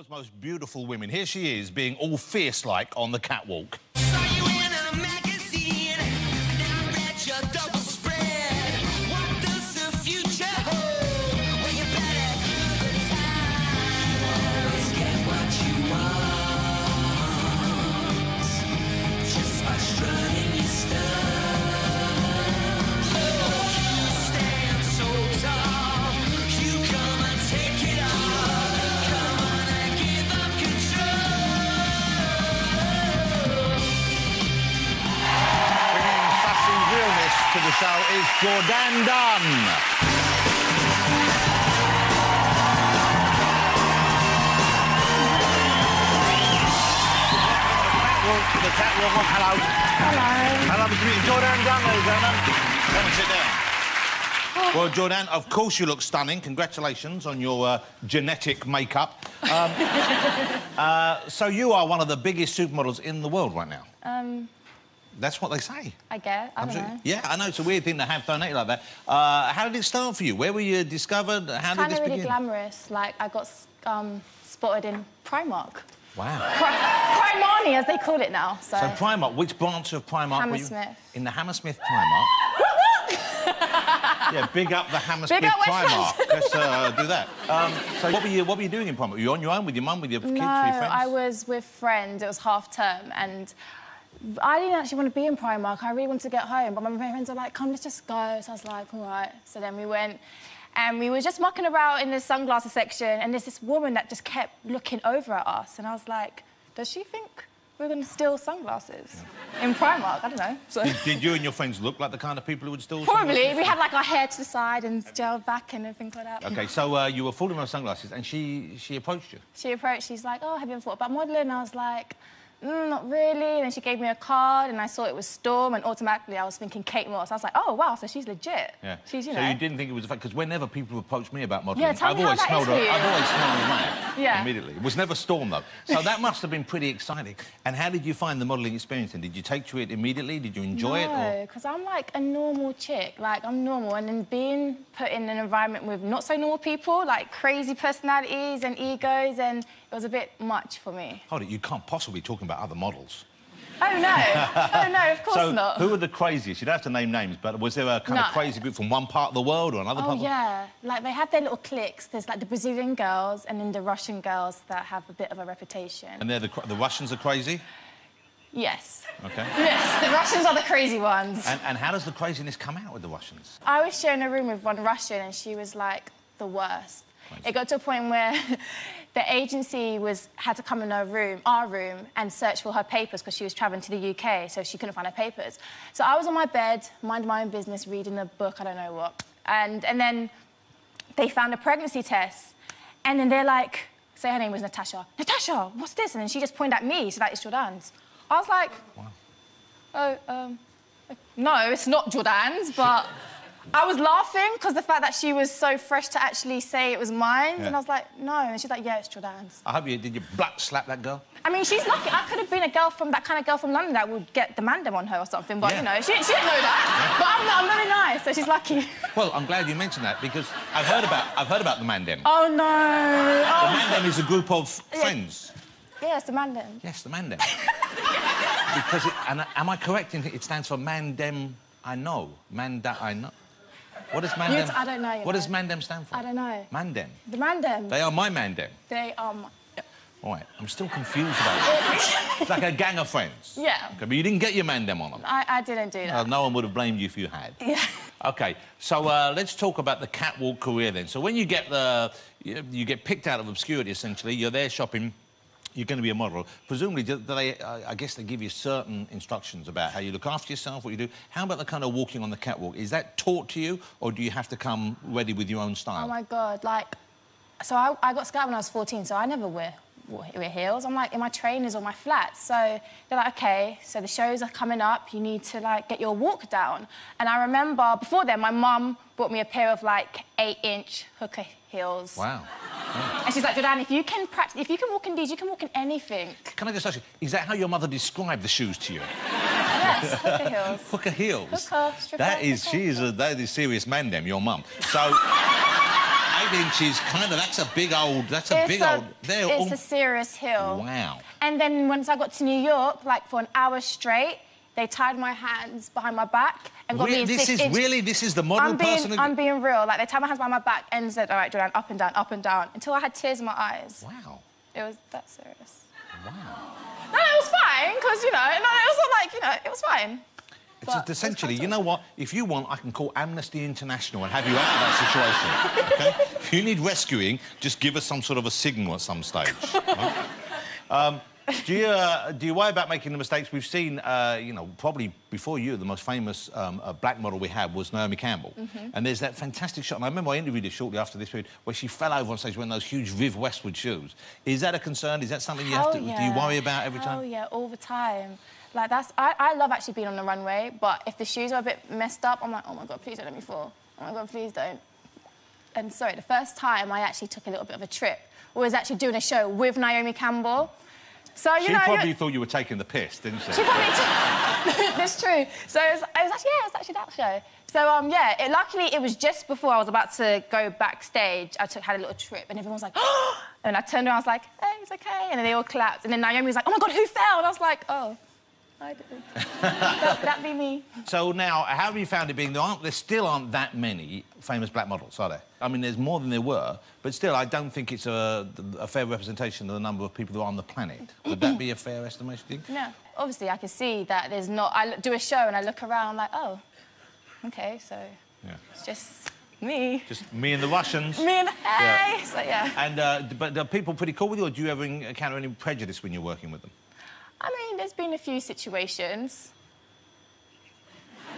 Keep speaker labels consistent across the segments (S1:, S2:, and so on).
S1: world's most beautiful women. Here she is, being all fierce-like on the catwalk.
S2: Saw you in a magazine, now read your double spread. What does the future hold? Well, you better give it time. Always get what you want, just by strutting your stuff. Oh, you stand so tall, you come and take it all. Come on and give up control.
S1: Bringing fussy realness to the show is Jourdan Dunn. The catwalk. Hello.
S3: Hello.
S1: Hello, Mr. Meeting. Jourdan Dunn, ladies and gentlemen. Come and sit down. Well, Jourdan, of course you look stunning. Congratulations on your genetic makeup. So you are one of the biggest supermodels in the world right now. That's what they say.
S3: I guess. I don't know.
S1: Yeah, I know. It's a weird thing to have donated like that. How did it start for you? Where were you discovered? How did this begin?
S3: It's kind of really glamorous. Like, I got spotted in Primark.
S1: Wow.
S3: Primani, as they call it now. So
S1: Primark, which branch of Primark were you?
S3: Hammersmith.
S1: In the Hammersmith Primark? Yeah, big up the Hammersmith
S3: Big up West
S1: Primark.
S3: End.
S1: Let's do that. So what were you doing in Primark? Were you on your own with your mum, with your kids, with your friends?
S3: No, I was with friends. It was half term, and I didn't actually want to be in Primark. I really wanted to get home, but my friends were like, "Come, let's just go." So I was like, "All right." So then we went, and we were just mucking around in the sunglasses section, and there's this woman that just kept looking over at us, and I was like, "Does she think we're going to steal sunglasses in Primark?" I don't know. So
S1: Did you and your friends look like the kind of people who would steal
S3: probably.
S1: sunglasses?
S3: We had like our hair to the side and gel back and everything like that.
S1: OK, so you were fooling with sunglasses, and she approached you?
S3: She approached, she's like, "Oh, have you ever thought about modelling?" And I was like, not really. And then she gave me a card, and I saw it was Storm, and automatically I was thinking Kate Moss. I was like, oh, wow, so she's legit.
S1: Yeah.
S3: She's, you
S1: so
S3: know.
S1: you didn't think it was a fact? Because whenever people approach me about modelling,
S3: Yeah, tell me how that is for you.
S1: I've always smelled a rat
S3: Yeah.
S1: immediately. It was never Storm, though. So that must have been pretty exciting. And how did you find the modelling experience then? Did you take to it immediately? Did you enjoy it?
S3: No, because I'm like a normal chick. Like, I'm normal. And then being put in an environment with not so normal people, like crazy personalities and egos, and it was a bit much for me.
S1: Hold it, you can't possibly be talking about other models.
S3: Oh, no. Oh, no, of course not.
S1: Who were the craziest? You don't have to name names, but was there a kind of crazy group from one part of the world or another part of the world?
S3: Oh, yeah. Like, they have their little cliques. There's, like, the Brazilian girls and then the Russian girls that have a bit of a reputation.
S1: And they're the Russians are crazy?
S3: Yes.
S1: OK.
S3: Yes, the Russians are the crazy ones.
S1: And how does the craziness come out with the Russians?
S3: I was sharing a room with one Russian, and she was, like, the worst.
S1: Crazy.
S3: It got to a point where the agency had to come in our room, and search for her papers because she was travelling to the UK, so she couldn't find her papers. So I was on my bed, minding my own business, reading a book, I don't know what. And then they found a pregnancy test, and then they're like, say her name was Natasha. Natasha, what's this? And then she just pointed at me. She's like, it's Jourdan's. I was like, wow. Oh, no, it's not Jourdan's, but I was laughing because the fact that she was so fresh to actually say it was mine, and I was like, no. And she's like, yeah, it's Jourdan's.
S1: I hope did you black slap that girl?
S3: I mean, she's lucky. I could have been that kind of girl from London that would get the mandem on her or something, but, you know, she didn't know that. But I'm very nice, so she's lucky.
S1: Well, I'm glad you mentioned that, because I've heard about the mandem.
S3: Oh, no.
S1: The mandem is a group of friends.
S3: Yeah, it's the mandem.
S1: Yes, the mandem. Because am I correct in it stands for mandem I know? Manda I know. What does mandem...
S3: I don't know.
S1: What does mandem stand for?
S3: I don't know.
S1: Mandem.
S3: The mandem.
S1: They are my mandem.
S3: They are my...
S1: All right, I'm still confused about it. It's like a gang of friends.
S3: Yeah.
S1: Okay, but you didn't get your mandem on them.
S3: I didn't do that.
S1: No one would have blamed you if you had.
S3: Yeah.
S1: OK, so let's talk about the catwalk career then. So when you get you get picked out of obscurity, essentially, you're there shopping, you're going to be a model. Presumably, I guess they give you certain instructions about how you look after yourself, what you do. How about the kind of walking on the catwalk? Is that taught to you, or do you have to come ready with your own style?
S3: Oh, my God, like... So I got scouted when I was 14, so I never wear heels. I'm, like, in my trainers or my flats. So they're like, OK, so the shows are coming up, you need to, like, get your walk down. And I remember, before then, my mum bought me a pair of, like, 8-inch hooker heels.
S1: Wow. Yeah.
S3: And she's like, Jourdan, if you can walk in these, you can walk in anything.
S1: Can I just ask you, is that how your mother described the shoes to you?
S3: Yes, hooker heels.
S1: Hooker heels?
S3: Hooker, stripper,
S1: that is
S3: hooker.
S1: That is serious mandem, your mum. So... 8 inches, kind of, that's a big old... That's a big old...
S3: It's a serious hill.
S1: Wow.
S3: And then once I got to New York, like, for an hour straight, they tied my hands behind my back and got me in 6 inch...
S1: Really? This is the model person?
S3: I'm being real. Like, they tied my hands behind my back and said, all right, Jourdan, up and down, until I had tears in my eyes.
S1: Wow.
S3: It was that serious.
S1: Wow.
S3: No, it was fine, because, you know, no, it was not like, you know, it was fine.
S1: It's just essentially, you know what? If you want, I can call Amnesty International and have you out of that situation, OK? If you need rescuing, just give us some sort of a signal at some stage. Right? Do you worry about making the mistakes? We've seen, you know, probably before you, the most famous black model we had was Naomi Campbell. And there's that fantastic shot, and I remember I interviewed her shortly after this period, where she fell over on stage wearing those huge Viv Westwood shoes. Is that a concern? Is that something you have to...
S3: Yeah.
S1: Do you worry about every time?
S3: Oh, yeah, all the time. Like, that's... I love actually being on the runway, but if the shoes are a bit messed up, I'm like, oh, my God, please don't let me fall. Oh, my God, please don't. And sorry, the first time I actually took a little bit of a trip was actually doing a show with Naomi Campbell. So, you know...
S1: She probably thought you were taking the piss, didn't she?
S3: She probably did. That's true. So it was actually that show. So, yeah, luckily it was just before I was about to go backstage. I had a little trip and everyone was like, oh! And I turned around, I was like, hey, it's OK. And then they all clapped. And then Naomi was like, oh, my God, who fell? And I was like, oh, I did. That'd be me.
S1: So now, how have you found it being... There still aren't that many famous black models, are there? I mean, there's more than there were, but still, I don't think it's a fair representation of the number of people that are on the planet. Would that be a fair estimation, do you think?
S3: No. Obviously, I can see that there's not... I do a show and I look around like, oh, OK, so it's just me.
S1: Just me and the Russians.
S3: Me and the... Hey!
S1: Yeah.
S3: So, yeah.
S1: And, but are people pretty cool with you, or do you ever encounter any prejudice when you're working with them?
S3: I mean, there's been a few situations.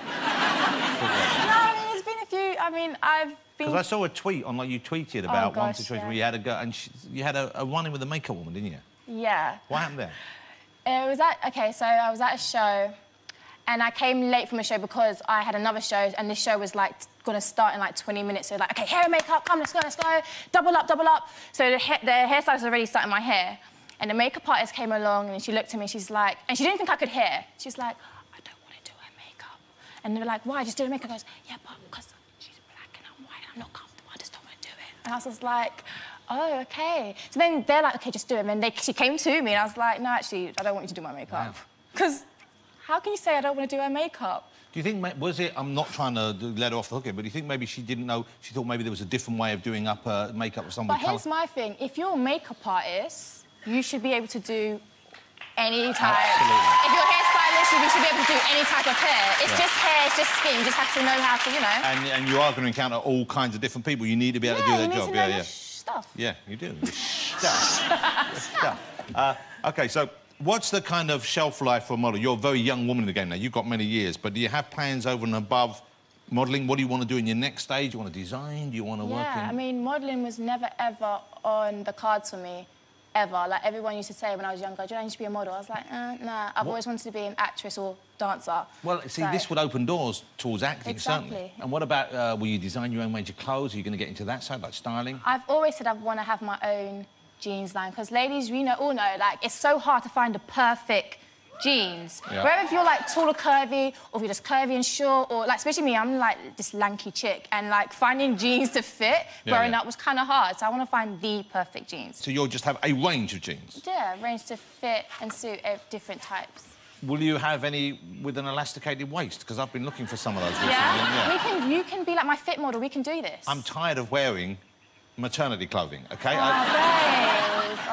S3: No, I mean, there's been a few... I mean, I've been...
S1: Because I saw a tweet on, like, you tweeted about one situation where you had a girl, and you had a run-in with a makeup woman, didn't you?
S3: Yeah.
S1: What happened there?
S3: It was at... OK, so I was at a show, and I came late from a show because I had another show, and this show was, like, going to start in, like, 20 minutes. So, like, OK, hair and makeup, come, let's go. Double up. So the hairstylist was already starting my hair. And the makeup artist came along and she looked at me, she's like... And she didn't think I could hear. She's like, I don't want to do her makeup. And they were like, why? Just do the makeup. I goes, yeah, but because she's black and I'm white and I'm not comfortable, I just don't want to do it. And I was just like, oh, OK. So then they're like, OK, just do it. And then she came to me and I was like, no, actually, I don't want you to do my makeup. Because how can you say I don't want to do her makeup?
S1: Do you think, was it... I'm not trying to let her off the hook here, but do you think maybe she didn't know... She thought maybe there was a different way of doing up makeup with somebody...
S3: But here's my thing. If you're a makeup artist... You should be able to do any type.
S1: Absolutely.
S3: If you're a hairstylist, you should be able to do any type of hair. It's just hair, it's just skin. You just have to know how to, you know. And
S1: you are going to encounter all kinds of different people. You need to be able to do their job.
S3: You need to know stuff.
S1: Yeah, you do. Stuff. OK, so what's the kind of shelf life for a model? You're a very young woman in the game now. You've got many years, but do you have plans over and above modelling? What do you want to do in your next stage? Do you want to design? Do you want to work in...
S3: Yeah, I mean, modelling was never, ever on the cards for me. Ever. Like, everyone used to say when I was younger, Jourdan, you should be a model. I was like, nah. I've always wanted to be an actress or dancer.
S1: Well, see, this would open doors towards acting,
S3: Exactly.
S1: certainly. And what about, will you design your own major clothes? Are you going to get into that side, like styling?
S3: I've always said I want to have my own jeans line, because ladies, you know, all know, like, it's so hard to find the perfect jeans.
S1: Yeah.
S3: Whether if you're, like, tall or curvy, or if you're just curvy and short, or, like, especially me, I'm, like, this lanky chick, and, like, finding jeans to fit growing up was kind of hard, so I want to find the perfect jeans.
S1: So you'll just have a range of jeans?
S3: Yeah, range to fit and suit different types.
S1: Will you have any with an elasticated waist? Because I've been looking for some of those recently.
S3: Yeah? You can be like my fit model, we can do this.
S1: I'm tired of wearing maternity clothing, OK?
S3: Oh, babe.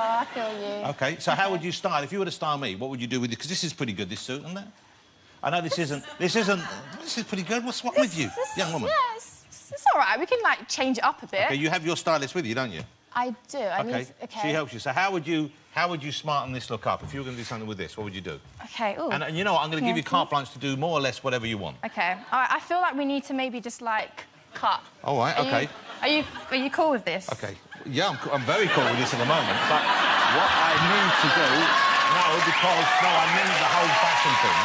S3: Oh, I feel you.
S1: OK, so how would you style? If you were to style me, what would you do with it? Because this is pretty good, this suit, isn't it? I know this isn't... This is pretty good. What's wrong with you, young woman?
S3: Yeah, it's all right. We can, like, change it up a bit.
S1: OK, you have your stylist with you, don't you?
S3: I do.
S1: OK, she helps you. So how would you smarten this look up? If you were going to do something with this, what would you do?
S3: OK, ooh.
S1: And you know what? I'm going to give you carte blanche to do more or less whatever you want.
S3: OK. I feel like we need to maybe just, like, cut.
S1: All right, OK.
S3: Are you cool with this?
S1: OK. Yeah, I'm very cool with this at the moment, but what I need to do... No, I mean the whole fashion thing.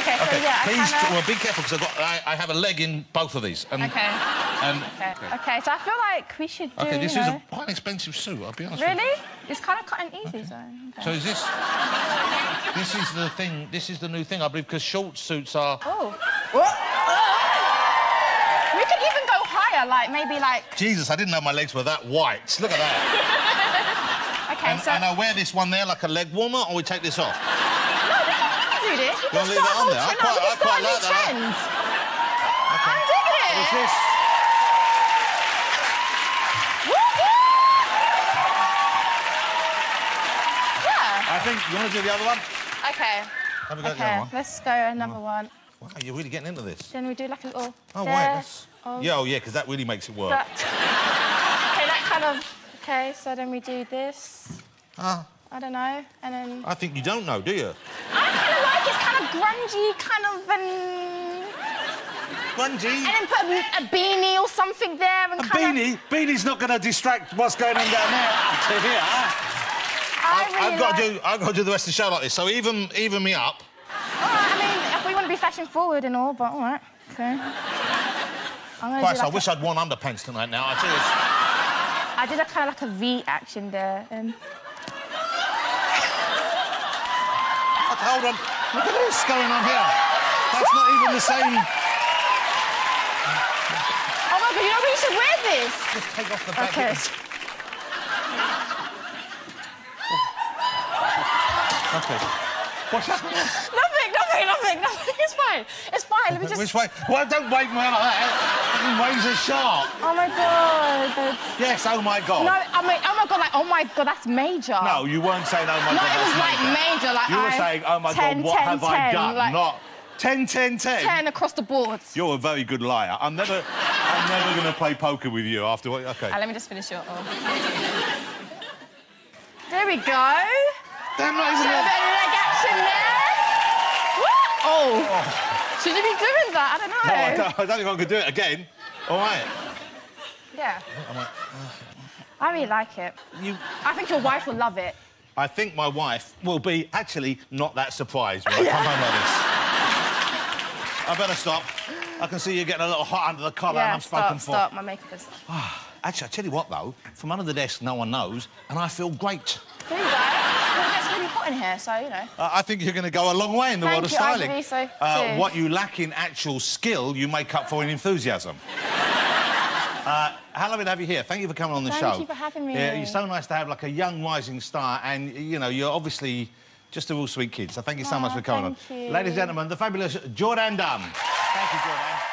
S3: OK, so,
S1: OK,
S3: yeah,
S1: please, well, be careful, because I have a leg in both of these. And,
S3: OK. OK, so I feel like we should do,
S1: OK, this is quite an expensive suit, I'll be honest with you.
S3: Really? It's kind of cutting easy, so... Okay.
S1: So is this... This is the thing, this is the new thing, I believe, because short suits are...
S3: Oh. We could even go higher, like maybe like...
S1: Jesus, I didn't know my legs were that white. Look at that.
S3: Okay, so...
S1: And I wear this one there like a leg warmer, or we take this off?
S3: No, do this. You
S1: Wanna leave it on there? I quite like that.
S3: Trend.
S1: Okay.
S3: I'm digging it.
S1: What's this?
S3: Yeah.
S1: I think you want to do the other one?
S3: Okay.
S1: Have a go at the
S3: Okay,
S1: other one.
S3: let's go another one.
S1: Wow, you're really getting into this.
S3: Then we do like a little...
S1: Oh,
S3: there.
S1: wait, that's... Yeah, oh, yeah, because that really makes it work.
S3: That... Okay, that kind of... Okay, so then we do this. I don't know, and then...
S1: I think you don't know, do you?
S3: I kind of like it's kind of grungy, kind of...
S1: Grungy?
S3: And then put a beanie or something there and
S1: A beanie? Beanie's not going to distract what's going on down there to here, huh? I've got to do the rest of the show like this, so even me up.
S3: All right, I mean, if we want to be fashion forward and all, but all right, okay.
S1: Christ, I wish I'd worn underpants tonight now, I tell you.
S3: I did a kind of like a V action there, and...
S1: Hold on, look at this going on here. That's not even the same...
S3: Oh, my God, you know we should wear this?
S1: Just take off the back.
S3: Okay.
S1: Okay. What's happening?
S3: Nothing. It's fine. It's fine. Let me just...
S1: Which way? Well, don't wave me like that. Waves are sharp.
S3: Oh, my God.
S1: Yes, oh, my God.
S3: No, I mean, oh, my God, like, oh, my God, that's major.
S1: No, you weren't saying, oh, my
S3: No,
S1: God,
S3: it was
S1: that's
S3: like major, like
S1: You were saying, oh, my God, what have I done?
S3: Like,
S1: Not 10, 10, 10.
S3: 10 across the board.
S1: You're a very good liar. I'm never going to play poker with you after what... OK.
S3: Let me just finish it off. There we go.
S1: Damn, not even...
S3: Show a bit of leg action there. What? Oh. Should you be doing that? I don't know.
S1: No, I don't think I could do it again. All right.
S3: Yeah. I really like it. I think your wife will love it.
S1: I think my wife will be actually not that surprised when I come home like this. I better stop. I can see you getting a little hot under the collar and I'm spoken for.
S3: Stop. My makeup is...
S1: Actually, I tell you what, though, from under the desk, no one knows, and I feel great.
S3: There you go. Well, it's really hot in here, so, you know.
S1: I think you're going to go a long way in the world of
S3: Thank you,
S1: styling.
S3: I believe so, too.
S1: What you lack in actual skill, you make up for in enthusiasm. How lovely to have you here. Thank you for coming on the show.
S3: Thank you for having me.
S1: Yeah, it's so nice to have, like, a young rising star, and, you know, you're obviously just a real sweet kid, so thank you so much for coming on.
S3: Thank you.
S1: Ladies and gentlemen, the fabulous Jourdan Dunn. Thank you, Jourdan.